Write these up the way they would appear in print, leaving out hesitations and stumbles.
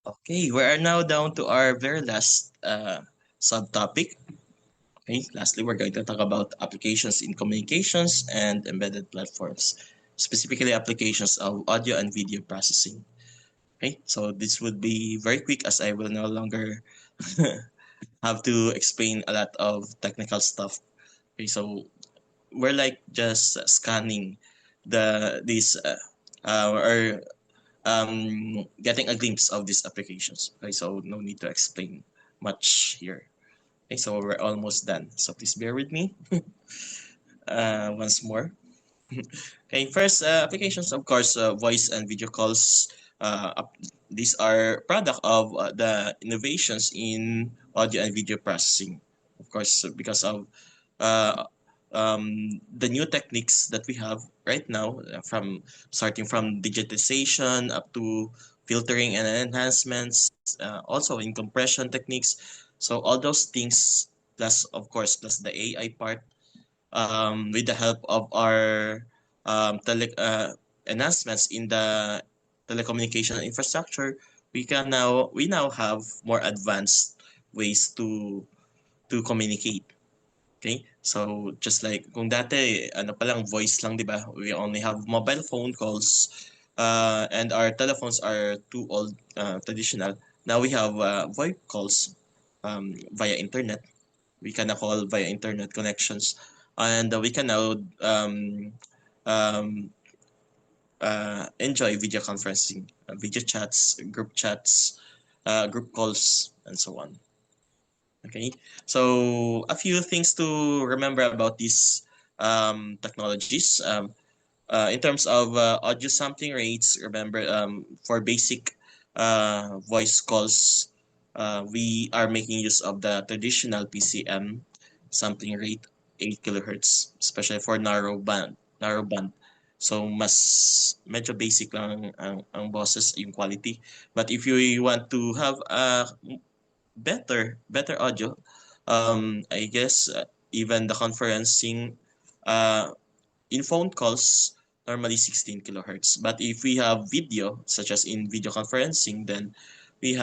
Okay, we are now down to our very last subtopic. Okay, lastly, we're going to talk about applications in communications and embedded platforms, specifically applications of audio and video processing. Okay, so this would be very quick as I will no longer have to explain a lot of technical stuff. Okay, so we're like just scanning these or getting a glimpse of these applications. Okay, so no need to explain much here. Okay, so we're almost done. So please bear with me once more. Okay, first applications, of course, voice and video calls. These are product of the innovations in audio and video processing. Of course, because of uh, the new techniques that we have right now, from starting from digitization up to filtering and enhancements, also in compression techniques. So all those things, plus of course, plus the AI part, with the help of our enhancements in the telecommunication infrastructure, we now have more advanced ways to communicate. Okay? So just like kung dati ano pa lang voice lang, 'di ba? We only have mobile phone calls and our telephones are too old, traditional. Now we have VoIP calls via internet. We can now call via internet connections, and we can now um, enjoy video conferencing, video chats, group calls, and so on. Okay, so a few things to remember about these technologies. In terms of audio sampling rates, remember for basic voice calls, we are making use of the traditional PCM sampling rate, 8 kilohertz, especially for narrow band. So mas medyo basic lang ang boses, yung quality. But if you want to have a better audio, I guess even the conferencing uh, in phone calls, normally 16 kilohertz. But if we have video, such as in video conferencing, then we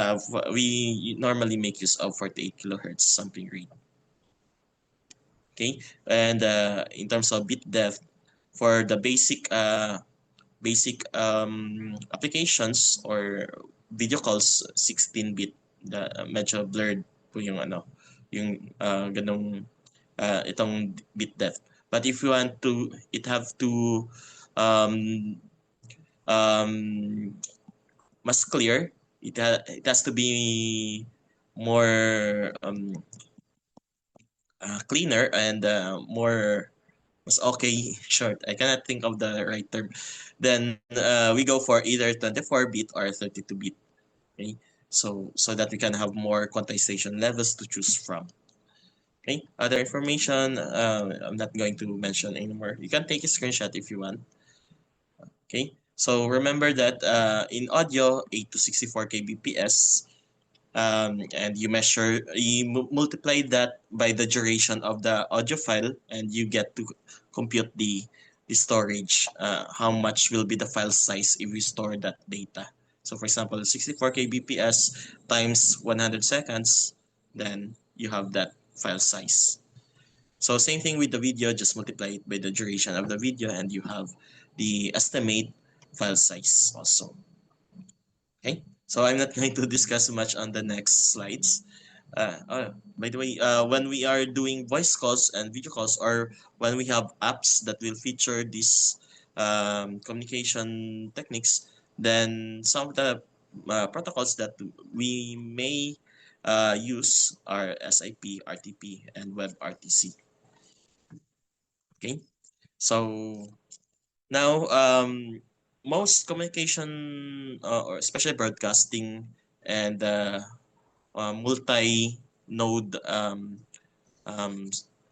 normally make use of 48 kilohertz sampling rate. Okay, and in terms of bit depth, for the basic applications or video calls, 16 bit, the medyo blurred po yung ganong itong bit depth. But if you want to, it have to um, um, mas clear. It has to be more cleaner and more mas okay short. I cannot think of the right term. Then we go for either 24-bit or 32-bit. Okay, so that we can have more quantization levels to choose from. Okay, other information I'm not going to mention anymore. You can take a screenshot if you want. Okay, so remember that in audio, 8 to 64 kbps, and you multiply that by the duration of the audio file, and you get to compute the storage, how much will be the file size if we store that data. So for example, 64 kbps times 100 seconds, then you have that file size. So same thing with the video, just multiply it by the duration of the video and you have the estimate file size also. Okay, so I'm not going to discuss much on the next slides. By the way, when we are doing voice calls and video calls, or when we have apps that will feature these communication techniques, then some of the protocols that we may use are SIP, RTP, and WebRTC. Okay, so now most communication or especially broadcasting and multi-node um,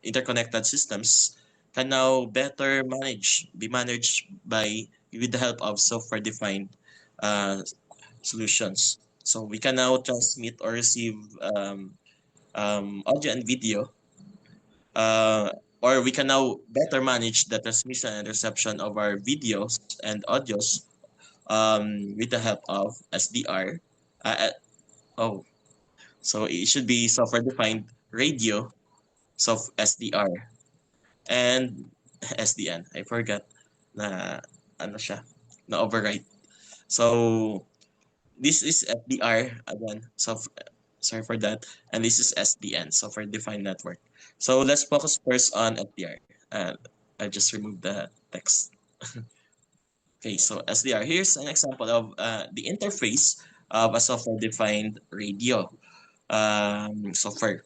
interconnected systems can now be managed by with the help of software-defined uh, solutions. So we can now transmit or receive audio and video, uh, or we can now better manage the transmission and reception of our videos and audios with the help of SDR. Uh, uh, oh, so it should be software defined radio, SDR, and SDN. I forgot na ano siya, na override. So this is SDR again. So sorry for that. And this is SDN, software defined network. So let's focus first on SDR. I just removed the text. Okay, so SDR. Here's an example of the interface of a software defined radio software.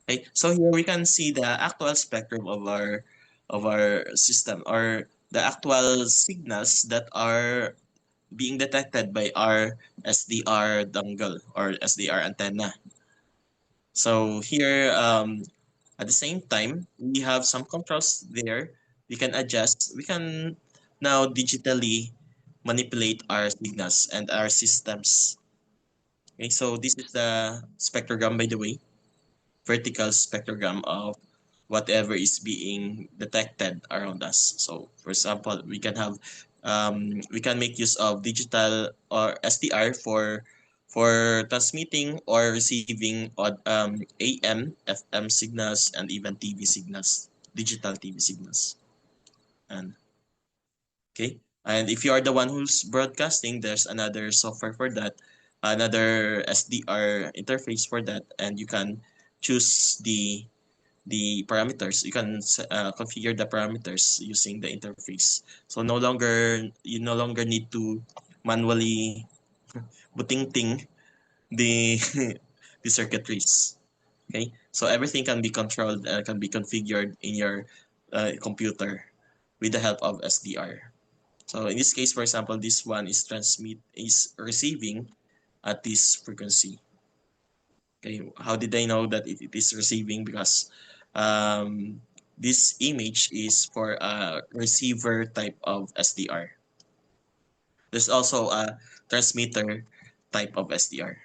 Okay, so here we can see the actual spectrum of our system, or the actual signals that are being detected by our SDR dongle or SDR antenna. So here, at the same time, we have some controls there. We can adjust. We can now digitally manipulate our signals and our systems. Okay, so this is the spectrogram, by the way, vertical spectrogram of whatever is being detected around us. So, for example, we can make use of digital or SDR for transmitting or receiving AM, FM signals, and even TV signals, digital TV signals. And okay, and if you are the one who's broadcasting, there's another software for that, another SDR interface for that, and you can choose the parameters. You can configure the parameters using the interface. So you no longer need to manually buting the the circuitries. Okay, so everything can be controlled, can be configured in your computer with the help of SDR. So in this case, for example, this one is receiving at this frequency. Okay, how did I know that it is receiving? Because this image is for a receiver type of SDR. There's also a transmitter type of SDR.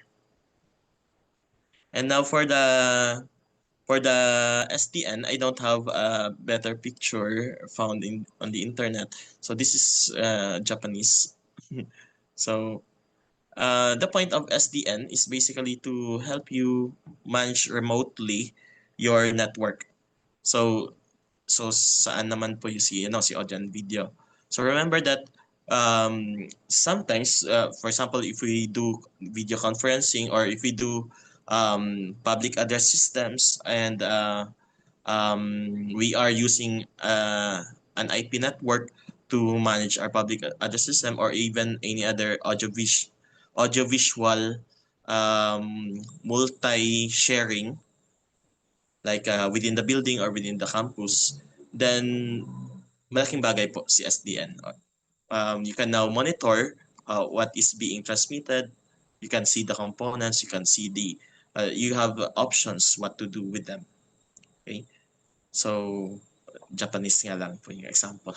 And now for the SDN, I don't have a better picture found in on the internet. So this is Japanese. So the point of SDN is basically to help you manage remotely your network. So saan naman po yung si audio and video. So remember that sometimes, for example, if we do video conferencing or if we do public address systems and we are using an IP network to manage our public address system or even any other audiovisual multi-sharing like within the building or within the campus, then malaking bagay po si SDN. You can now monitor what is being transmitted. You can see the components. You can see you have options what to do with them. Okay? So, Japanese nga lang po yung example.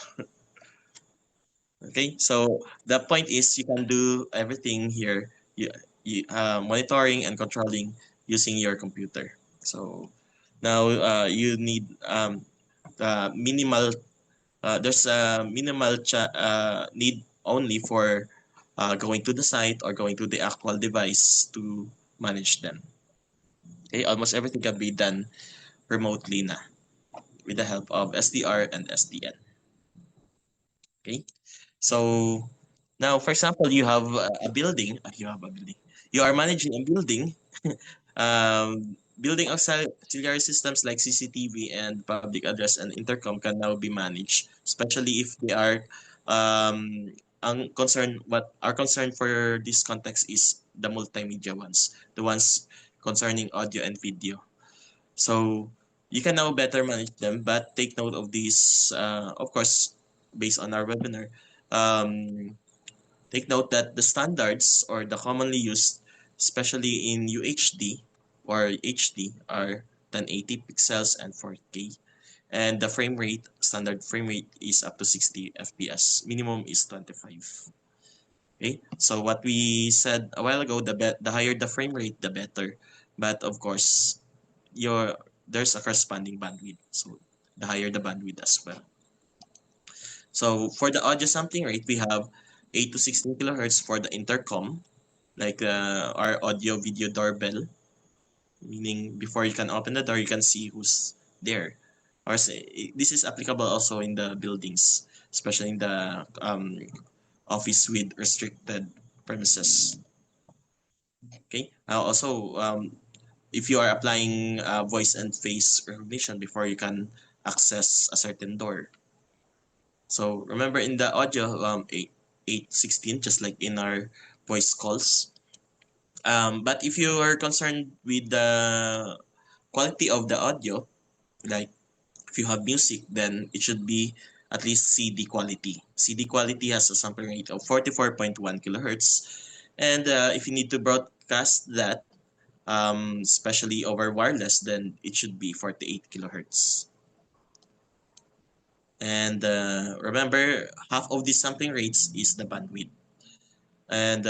Okay? So, the point is you can do everything here, monitoring and controlling using your computer. So, now you need minimal, there's a minimal need only for going to the site or going to the actual device to manage them. Okay? Almost everything can be done remotely na with the help of SDR and SDN. Okay? So now, for example, you have a building. You have a building. You are managing a building. Building auxiliary systems like CCTV and public address and intercom can now be managed, especially if they are ang concern. What our concern for this context is the multimedia ones, the ones concerning audio and video. So you can now better manage them, but take note of these. Of course, based on our webinar, um, take note that the standards or the commonly used, especially in UHD or HD, are 1080 pixels and 4K. And the frame rate, standard frame rate is up to 60 FPS. Minimum is 25. Okay, so what we said a while ago, the higher the frame rate, the better. But of course, your there's a corresponding bandwidth. So the higher the bandwidth as well. So for the audio sampling rate, we have 8 to 16 kilohertz for the intercom, like our audio video doorbell, meaning before you can open the door, you can see who's there. Or say, this is applicable also in the buildings, especially in the office with restricted premises. Okay. Also, if you are applying voice and face recognition before you can access a certain door. So remember in the audio 816, just like in our voice calls. But if you are concerned with the quality of the audio, like if you have music, then it should be at least CD quality. CD quality has a sampling rate of 44.1 kilohertz. And if you need to broadcast that, especially over wireless, then it should be 48 kilohertz. And remember, half of the sampling rates is the bandwidth. And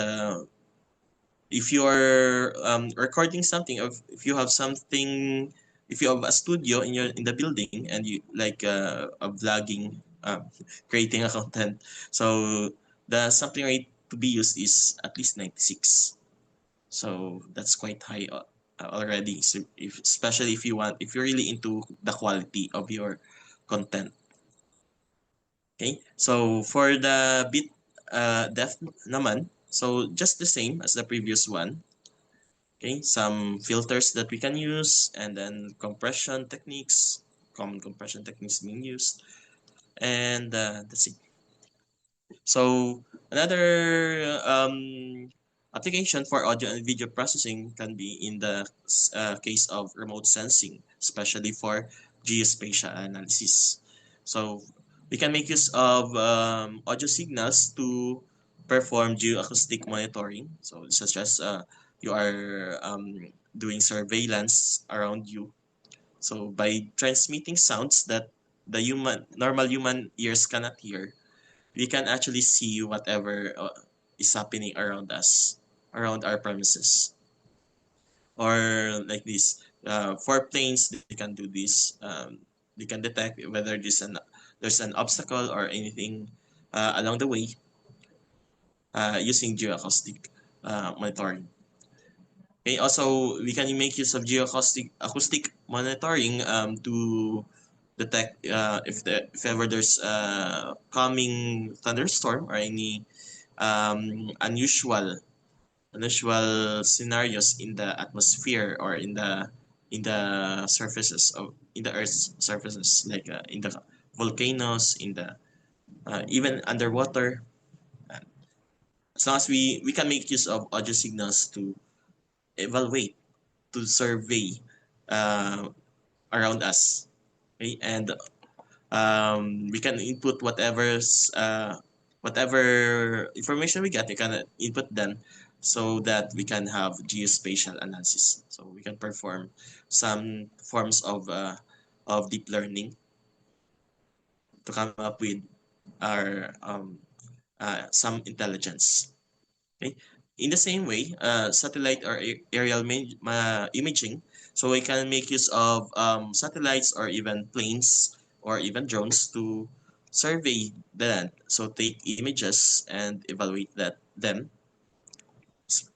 if you are recording something, or if you have something, if you have a studio in the building and you like a vlogging, creating a content, so the sampling rate to be used is at least 96. So that's quite high already. So especially if you're really into the quality of your content. Okay, so for the bit depth naman, so just the same as the previous one. Okay, some filters that we can use, and then compression techniques, common compression techniques being used, and that's it. So another application for audio and video processing can be in the case of remote sensing, especially for geospatial analysis. So we can make use of audio signals to perform geoacoustic monitoring. So such as you are doing surveillance around you. So by transmitting sounds that the normal human ears cannot hear, we can actually see whatever is happening around us, around our premises. Or like this, for planes, they can do this. They can detect whether there's an obstacle or anything along the way using geoacoustic monitoring. Okay, also we can make use of geoacoustic acoustic monitoring to detect if ever there's a coming thunderstorm or any unusual scenarios in the atmosphere or in the surfaces of in the Earth's surfaces, like in the volcanoes, in the even underwater. As long as we can make use of audio signals to evaluate, to survey uh, around us, okay? And we can input whatever information we get. We can input them so that we can have geospatial analysis. So we can perform some forms of deep learning to come up with our some intelligence. Okay. In the same way, satellite or aerial imaging, so we can make use of satellites or even planes or even drones to survey the land. So take images and evaluate them,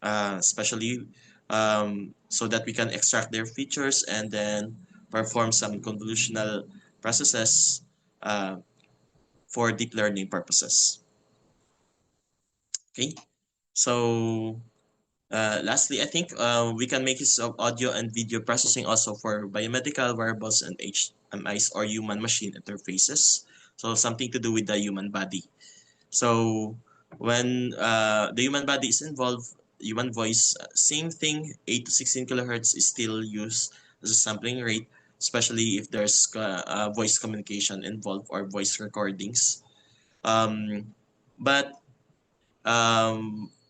especially so that we can extract their features and then perform some convolutional processes uh, for deep learning purposes. Okay, so lastly, I think we can make use of audio and video processing also for biomedical wearables and HMIs or human machine interfaces. So something to do with the human body. So when the human body is involved, human voice, same thing, 8 to 16 kilohertz is still used as a sampling rate, especially if there's voice communication involved or voice recordings. But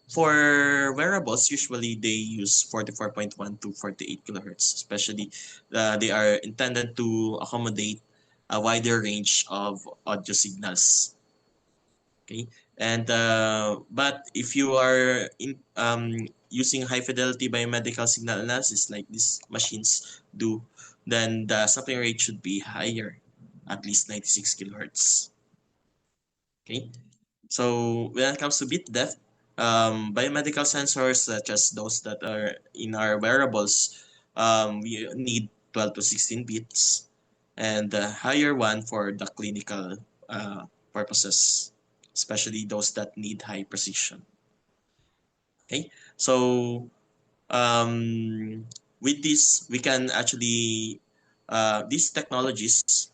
for wearables, usually they use 44.1 to 48 kilohertz, especially they are intended to accommodate a wider range of audio signals. Okay, and but if you are using high fidelity biomedical signal analysis like these machines do, then the sampling rate should be higher, at least 96 kilohertz. Okay, so when it comes to bit depth, Biomedical sensors, such as those that are in our wearables, we need 12 to 16 bits, and the higher one for the clinical purposes, especially those that need high precision. Okay, so um, with this, we can actually these technologies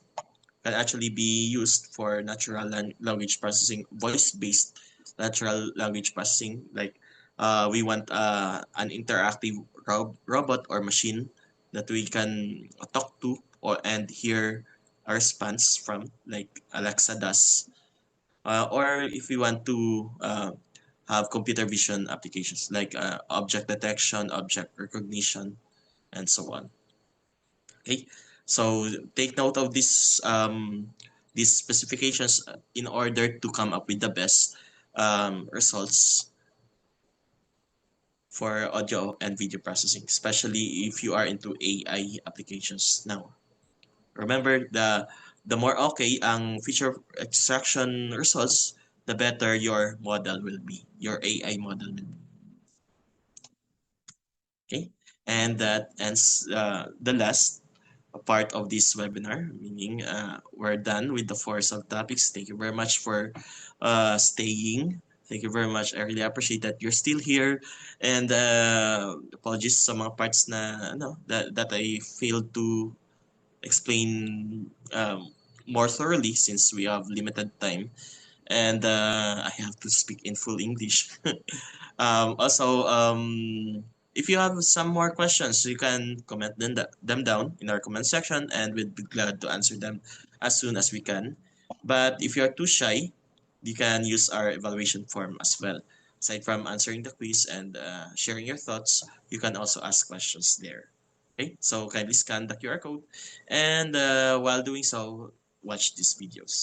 can actually be used for natural language processing, voice-based natural language processing. Like we want an interactive robot or machine that we can talk to or and hear a response from, like Alexa does. Or if we want to have computer vision applications like object detection, object recognition, and so on. Okay, so take note of these specifications in order to come up with the best results for audio and video processing, especially if you are into AI applications now. Remember, the more okay ang feature extraction results, the better your model will be, your AI model will be. Okay, and that ends the last part of this webinar, meaning we're done with the four subtopics. Thank you very much for staying. Thank you very much. I really appreciate that you're still here. And apologies sa mga parts na that I failed to explain more thoroughly since we have limited time and I have to speak in full English. Also, if you have some more questions, you can comment them down in our comment section, and we'd be glad to answer them as soon as we can. But if you're too shy, you can use our evaluation form as well. Aside from answering the quiz and sharing your thoughts, you can also ask questions there. Okay, so kindly scan the QR code, and while doing so, watch these videos.